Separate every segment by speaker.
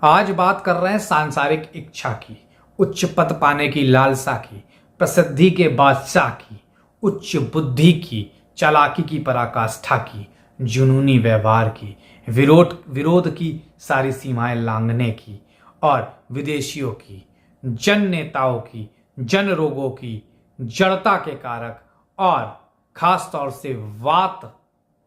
Speaker 1: आज बात कर रहे हैं सांसारिक इच्छा की, उच्च पद पाने की लालसा की, प्रसिद्धि के बादशाह की, उच्च बुद्धि की, चालाकी की पराकाष्ठा की, जुनूनी व्यवहार की, विरोध की सारी सीमाएं लांघने की, और विदेशियों की, जन नेताओं की, जन रोगों की, जड़ता के कारक और खास तौर से वात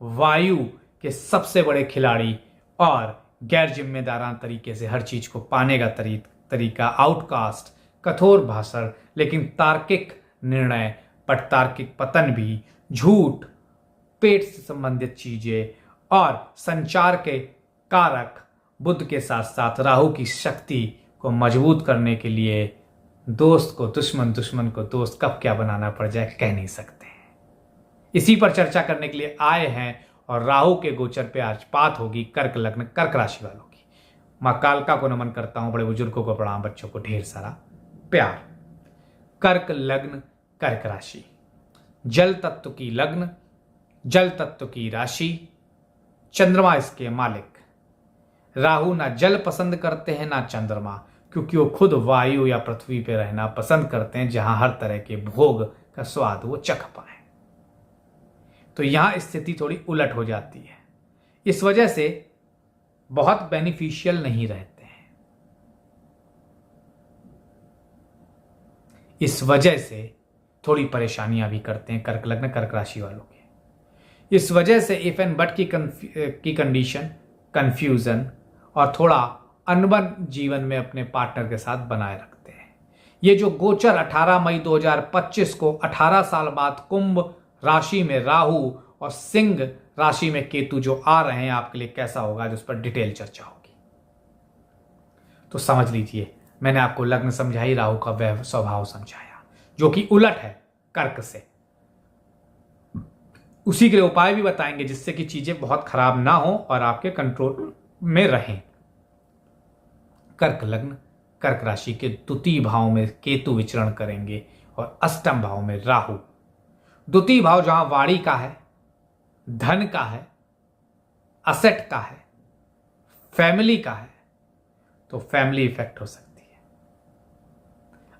Speaker 1: वायु के सबसे बड़े खिलाड़ी और गैर जिम्मेदाराना तरीके से हर चीज को पाने का तरीका, आउटकास्ट, कठोर भाषण लेकिन तार्किक निर्णय, पर तार्किक पतन भी, झूठ, पेट से संबंधित चीजें और संचार के कारक, बुध के साथ साथ राहु की शक्ति को मजबूत करने के लिए दोस्त को दुश्मन, दुश्मन को दोस्त कब क्या बनाना पड़ जाए कह नहीं सकते हैं। इसी पर चर्चा करने के लिए आए हैं और राहु के गोचर पे आज बात होगी कर्क लग्न कर्क राशि वालों की। मां कालका को नमन करता हूं, बड़े बुजुर्गों को प्रणाम, बच्चों को ढेर सारा प्यार। कर्क लग्न कर्क राशि, जल तत्व की लग्न, जल तत्व की राशि, चंद्रमा इसके मालिक। राहु ना जल पसंद करते हैं ना चंद्रमा, क्योंकि वो खुद वायु या पृथ्वी पे रहना पसंद करते हैं जहां हर तरह के भोग का स्वाद वो चख पाए। तो यहां स्थिति थोड़ी उलट हो जाती है, इस वजह से बहुत बेनिफिशियल नहीं रहते हैं। इस वजह से थोड़ी परेशानियां भी करते हैं कर्क लग्न कर्क राशि वालों के। इस वजह से इफ एंड बट की कंडीशन, कंफ्यूजन और थोड़ा अनबन जीवन में अपने पार्टनर के साथ बनाए रखते हैं। ये जो गोचर 18 मई 2025 को 18 साल बाद कुंभ राशि में राहु और सिंह राशि में केतु जो आ रहे हैं आपके लिए कैसा होगा, जिस पर डिटेल चर्चा होगी। तो समझ लीजिए, मैंने आपको लग्न समझाई, राहु का स्वभाव समझाया जो कि उलट है कर्क से। उसी के लिए उपाय भी बताएंगे जिससे कि चीजें बहुत खराब ना हो और आपके कंट्रोल में रहें। कर्क लग्न कर्क राशि के द्वितीय भाव में केतु विचरण करेंगे और अष्टम भाव में राहु। द्वितीय भाव जहां वाणी का है, धन का है, असेट का है, फैमिली का है, तो फैमिली इफेक्ट हो सकती है,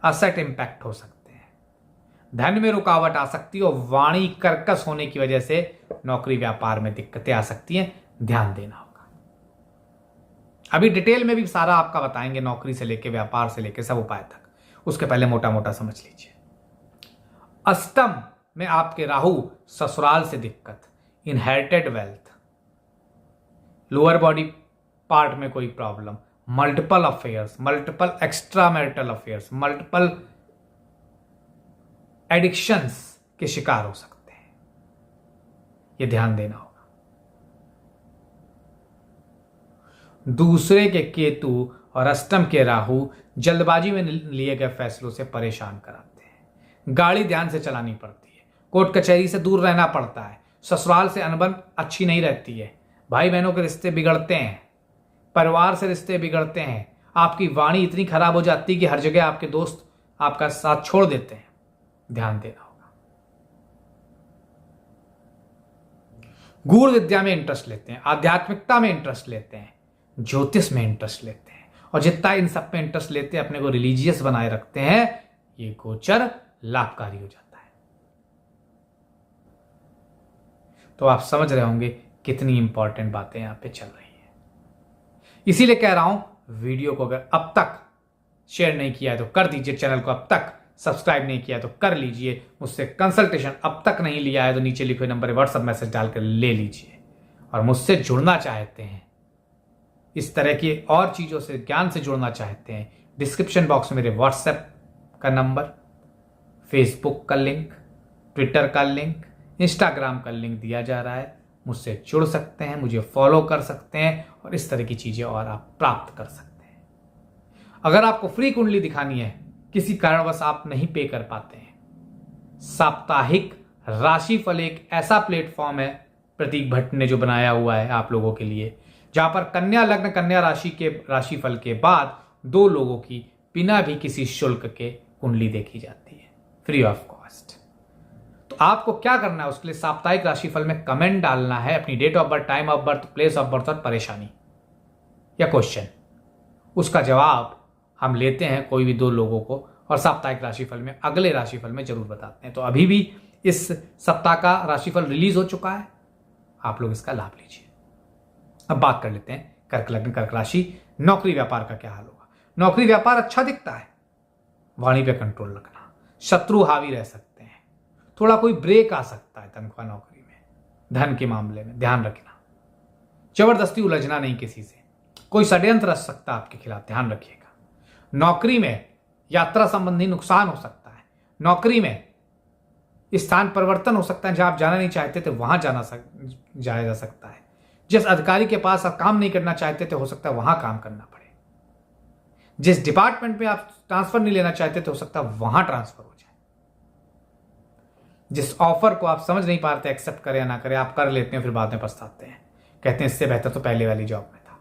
Speaker 1: असेट इंपैक्ट हो सकते हैं, धन में रुकावट आ सकती है और वाणी कर्कश होने की वजह से नौकरी व्यापार में दिक्कतें आ सकती हैं, ध्यान देना होगा। अभी डिटेल में भी सारा आपका बताएंगे, नौकरी से लेके व्यापार से लेके सब उपाय तक। उसके पहले मोटा मोटा समझ लीजिए। अष्टम में आपके राहु, ससुराल से दिक्कत, inherited wealth, lower body part में कोई problem, multiple affairs, multiple extra marital affairs, multiple addictions के शिकार हो सकते हैं, यह ध्यान देना होगा। दूसरे के केतु और अष्टम के राहु जल्दबाजी में लिए गए फैसलों से परेशान कराते हैं। गाड़ी ध्यान से चलानी पड़ती है, कोर्ट कचहरी से दूर रहना पड़ता है, ससुराल से अनबन अच्छी नहीं रहती है, भाई बहनों के रिश्ते बिगड़ते हैं, परिवार से रिश्ते बिगड़ते हैं, आपकी वाणी इतनी खराब हो जाती है कि हर जगह आपके दोस्त आपका साथ छोड़ देते हैं, ध्यान देना होगा। गूढ़ विद्या में इंटरेस्ट लेते हैं, आध्यात्मिकता में इंटरेस्ट लेते हैं, ज्योतिष में इंटरेस्ट लेते हैं, और जितना इन सब पे इंटरेस्ट लेते हैं, अपने को रिलीजियस बनाए रखते हैं, ये गोचर लाभकारी हो जाता है। तो आप समझ रहे होंगे कितनी इंपॉर्टेंट बातें यहां पे चल रही हैं। इसीलिए कह रहा हूं, वीडियो को अगर अब तक शेयर नहीं किया है तो कर दीजिए, चैनल को अब तक सब्सक्राइब नहीं किया है तो कर लीजिए, मुझसे कंसल्टेशन अब तक नहीं लिया है तो नीचे लिखे नंबर पर व्हाट्सएप मैसेज डालकर ले लीजिए। और मुझसे जुड़ना चाहते हैं, इस तरह की और चीजों से, ज्ञान से जुड़ना चाहते हैं, डिस्क्रिप्शन बॉक्स में मेरे व्हाट्सएप का नंबर, फेसबुक का लिंक, ट्विटर का लिंक, इंस्टाग्राम का लिंक दिया जा रहा है, मुझसे जुड़ सकते हैं, मुझे फॉलो कर सकते हैं और इस तरह की चीजें और आप प्राप्त कर सकते हैं। अगर आपको फ्री कुंडली दिखानी है, किसी कारणवश आप नहीं पे कर पाते हैं, साप्ताहिक राशिफल एक ऐसा प्लेटफॉर्म है प्रतीक भट्ट ने जो बनाया हुआ है आप लोगों के लिए, जहां पर कन्या लग्न कन्या राशि के राशिफल के बाद 2 लोगों की बिना भी किसी शुल्क के कुंडली देखी जाती है, फ्री ऑफ कॉस्ट। तो आपको क्या करना है, उसके लिए साप्ताहिक राशिफल में कमेंट डालना है, अपनी date of birth, time of birth, place of birth और परेशानी या क्वेश्चन, उसका जवाब हम लेते हैं कोई भी 2 लोगों को और साप्ताहिक राशिफल में, अगले राशिफल में जरूर बताते हैं। तो अभी भी इस सप्ताह का राशिफल रिलीज हो चुका है, आप लोग इसका लाभ लीजिए। अब बात कर लेते हैं कर्क लग्न कर्क राशि, नौकरी व्यापार का क्या हाल होगा। नौकरी व्यापार अच्छा दिखता है, वाणी पे कंट्रोल रखना, शत्रु हावी रह सकते हैं, थोड़ा कोई ब्रेक आ सकता है तनख्वाह नौकरी में, धन के मामले में ध्यान रखना, जबरदस्ती उलझना नहीं किसी से, कोई षड्यंत्र रच सकता है आपके खिलाफ, ध्यान रखिएगा। नौकरी में यात्रा संबंधी नुकसान हो सकता है, नौकरी में स्थान परिवर्तन हो सकता है, जहां आप जाना नहीं चाहते थे वहां जाया जा सकता है, जिस अधिकारी के पास आप काम नहीं करना चाहते थे हो सकता है वहां काम करना पड़े, जिस डिपार्टमेंट में आप ट्रांसफर नहीं लेना चाहते थे हो सकता है वहां ट्रांसफर हो जाए, जिस ऑफर को आप समझ नहीं पा रहे थे एक्सेप्ट करें या ना करें, आप कर लेते हैं फिर बाद में पछताते हैं, कहते हैं इससे बेहतर तो पहले वाली जॉब में था।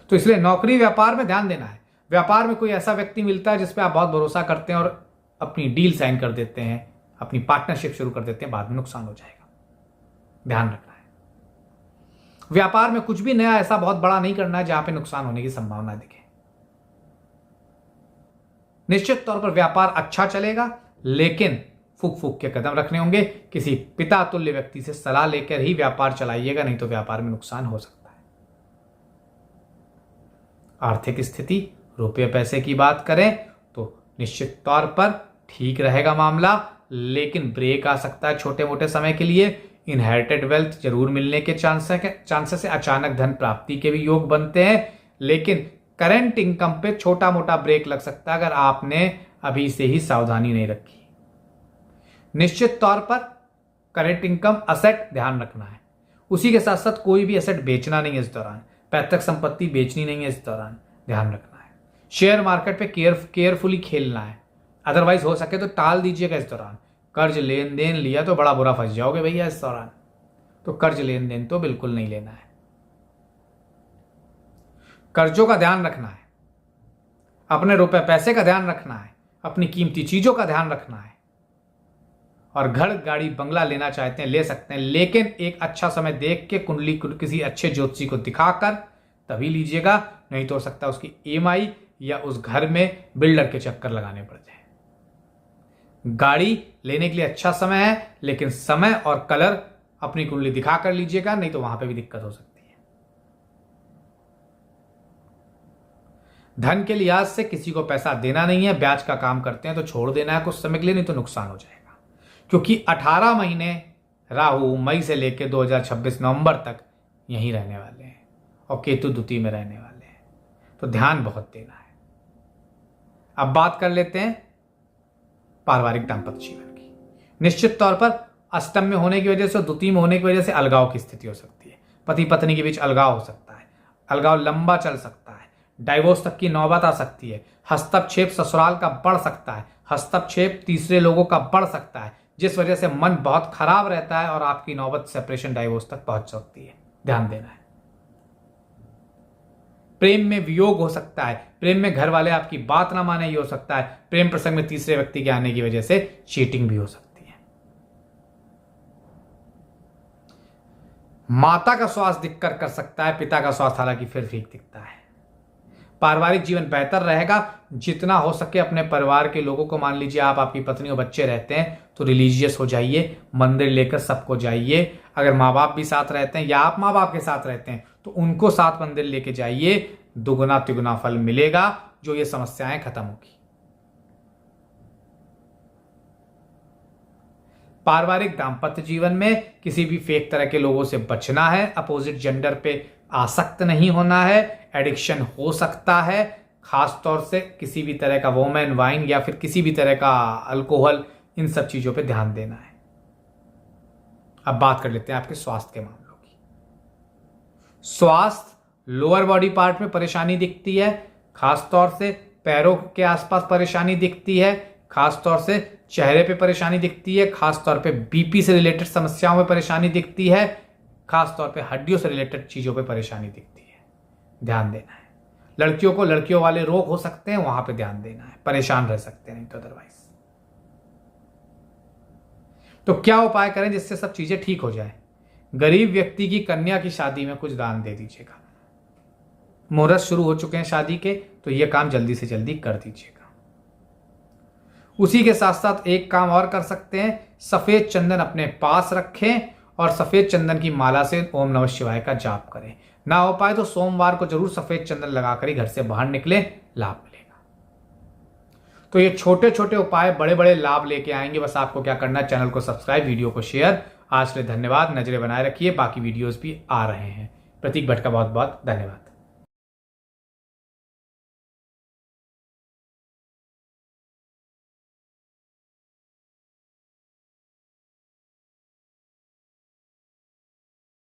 Speaker 1: तो इसलिए नौकरी व्यापार में ध्यान देना है। व्यापार में कोई ऐसा व्यक्ति मिलता है जिसपे आप बहुत भरोसा करते हैं और अपनी डील साइन कर देते हैं, अपनी पार्टनरशिप शुरू कर देते हैं, बाद में नुकसान हो जाएगा, ध्यान रखना है। व्यापार में कुछ भी नया ऐसा बहुत बड़ा नहीं करना है जहां पे नुकसान होने की संभावना दिखे। निश्चित तौर पर व्यापार अच्छा चलेगा, लेकिन फूक फूक के कदम रखने होंगे। किसी पिता तुल्य व्यक्ति से सलाह लेकर ही व्यापार चलाइएगा, नहीं तो व्यापार में नुकसान हो सकता है। आर्थिक स्थिति, रुपये पैसे की बात करें तो निश्चित तौर पर ठीक रहेगा मामला, लेकिन ब्रेक आ सकता है छोटे मोटे समय के लिए। इनहेरिटेड वेल्थ जरूर मिलने के चांसेस है, अचानक धन प्राप्ति के भी योग बनते हैं, लेकिन करंट इनकम पे छोटा मोटा ब्रेक लग सकता है अगर आपने अभी से ही सावधानी नहीं रखी। निश्चित तौर पर करंट इनकम असेट ध्यान रखना है, उसी के साथ साथ कोई भी असेट बेचना नहीं है इस दौरान, पैतृक संपत्ति बेचनी नहीं है इस दौरान, ध्यान रखना है। शेयर मार्केट पे केयरफुली खेलना है, अदरवाइज हो सके तो टाल दीजिएगा इस दौरान। कर्ज लेन देन लिया तो बड़ा बुरा फंस जाओगे भैया इस दौरान, तो कर्ज लेन देन तो बिल्कुल नहीं लेना है। कर्जों का ध्यान रखना है, अपने रुपए पैसे का ध्यान रखना है, अपनी कीमती चीजों का ध्यान रखना है। और घर गाड़ी बंगला लेना चाहते हैं ले सकते हैं, लेकिन एक अच्छा समय देख के कुंडली किसी अच्छे ज्योतिषी को दिखाकर तभी लीजिएगा, नहीं तो हो सकता है उसकी ईएमआई या उस घर में बिल्डर के चक्कर लगाने पड़ जाए। गाड़ी लेने के लिए अच्छा समय है, लेकिन समय और कलर अपनी कुंडली दिखाकर लीजिएगा, नहीं तो वहां पे भी दिक्कत हो सकती है। धन के लिहाज से किसी को पैसा देना नहीं है, ब्याज का काम करते हैं तो छोड़ देना है कुछ समय के लिए, नहीं तो नुकसान हो जाएगा। क्योंकि 18 महीने राहु मई से लेकर 2026 नवंबर तक यहीं रहने वाले हैं और केतु द्वितीय में रहने वाले हैं, तो ध्यान बहुत देना है। अब बात कर लेते हैं पारिवारिक दाम्पत्य जीवन की। निश्चित तौर पर अष्टम में होने की वजह से, द्वितीय में होने की वजह से अलगाव की स्थिति हो सकती है, पति पत्नी के बीच अलगाव हो सकता है, अलगाव लंबा चल सकता है, डाइवोर्स तक की नौबत आ सकती है, हस्तक्षेप ससुराल का बढ़ सकता है, हस्तक्षेप तीसरे लोगों का बढ़ सकता है, जिस वजह से मन बहुत खराब रहता है और आपकी नौबत सेपरेशन डाइवोर्स तक पहुंच सकती है, ध्यान देना है। प्रेम में वियोग हो सकता है, प्रेम में घर वाले आपकी बात ना माने ये हो सकता है, प्रेम प्रसंग में तीसरे व्यक्ति के आने की वजह से चीटिंग भी हो सकती है। माता का स्वास्थ्य दिक्कत कर सकता है, पिता का स्वास्थ्य हालांकि फिर ठीक दिखता है। पारिवारिक जीवन बेहतर रहेगा, जितना हो सके अपने परिवार के लोगों को, मान लीजिए आप आपकी पत्नी और बच्चे रहते हैं तो रिलीजियस हो जाइए, मंदिर लेकर सबको जाइए। अगर माँ बाप भी साथ रहते हैं या आप माँ बाप के साथ रहते हैं तो उनको साथ मंदिर लेके जाइए, दुगुना तिगुना फल मिलेगा, जो ये समस्याएं खत्म होगी। पारिवारिक दाम्पत्य जीवन में किसी भी फेक तरह के लोगों से बचना है, अपोजिट जेंडर पे आसक्त नहीं होना है, एडिक्शन हो सकता है, खास तौर से किसी भी तरह का वोमेन वाइन या फिर किसी भी तरह का अल्कोहल, इन सब चीजों पे ध्यान देना है। अब बात कर लेते हैं आपके स्वास्थ्य के मामलों की। स्वास्थ्य, लोअर बॉडी पार्ट में परेशानी दिखती है, खास तौर से पैरों के आसपास परेशानी दिखती है, खास तौर से चेहरे पे परेशानी दिखती है, खास तौर पे बीपी से रिलेटेड समस्याओं में परेशानी दिखती है, खास तौर पे हड्डियों से रिलेटेड चीजों पे परेशानी दिखती है, ध्यान देना है। लड़कियों को लड़कियों वाले रोग हो सकते हैं, वहां पे ध्यान देना है, परेशान रह सकते हैं नहीं तो अदरवाइज। तो क्या उपाय करें जिससे सब चीजें ठीक हो जाए? गरीब व्यक्ति की कन्या की शादी में कुछ दान दे दीजिएगा। मुहूर्त शुरू हो चुके हैं शादी के, तो ये काम जल्दी से जल्दी कर दीजिएगा। उसी के साथ साथ एक काम और कर सकते हैं, सफेद चंदन अपने पास रखें और सफेद चंदन की माला से ओम नमः शिवाय का जाप करें। ना हो पाए तो सोमवार को जरूर सफेद चंदन लगाकर ही घर से बाहर निकले, लाभ मिलेगा। तो ये छोटे छोटे उपाय बड़े बड़े लाभ लेके आएंगे। बस आपको क्या करना है, चैनल को सब्सक्राइब, वीडियो को शेयर। आज के लिए धन्यवाद, नजरें बनाए रखिए, बाकी वीडियोस भी आ रहे हैं। प्रतीक भट्ट का बहुत बहुत धन्यवाद।